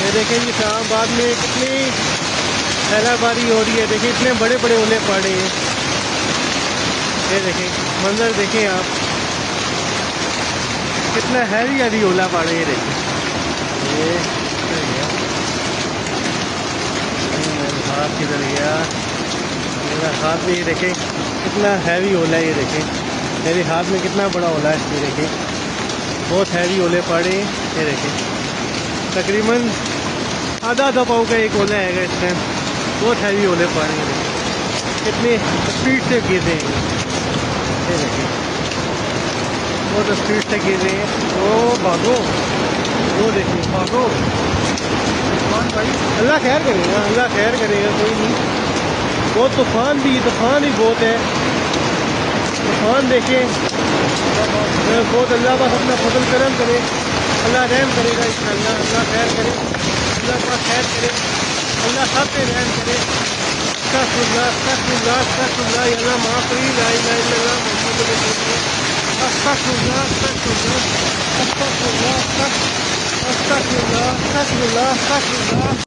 ये देखें जी इस्लामाबाद में कितनी सैलाबारी हो रही है। देखिए इतने बड़े बड़े ओले पड़ रहे हैं। ये देखें मंजर देखें आप, कितना हैवी हैवी ओला पड़ रही है। देखिए ये हाथ किधर गया, मेरा हाथ में ये देखें कितना हैवी ओला है। ये देखें मेरे हाथ में कितना बड़ा ओला है। ये देखें बहुत हैवी ओले पड़ रहे हैं। ये देखें तकरीबन आधा पाव का एक ओला है इस टाइम। बहुत हैवी ओले पड़ रहे हैं। कितनी स्पीड से गिर रहे हैं। ये देखें बहुत स्पीड से गिर रहे हैं। तो भागो, वो देखिए भागो। कौन भाई? अल्लाह खैर करेगा, अल्लाह खैर करेगा, कोई नहीं। बहुत तूफान भी बहुत है। तूफान देखें बहुत। अल्लाह पाक अपना फजल करम करे, अल्लाह रहम करेगा इंशाअल्लाह। अल्लाह खैर करे, अल्लाह पाक खैर करे, अल्लाह सब पे रहम करे। अस्तगफिरुल्लाह अस्तगफिरुल्लाह अस्तगफिरुल्लाह, या अल्लाह माफ़ करिए, ला इलाहा इल्लल्लाह मुहम्मदुर रसूलुल्लाह। अस्तगफिरुल्लाह अस्तगफिरुल्लाह अस्तगफिरुल्लाह अस्तगफिरुल्लाह अस्तगफिरुल्लाह अस्तगफिरुल्लाह अस्तगफिरुल्लाह।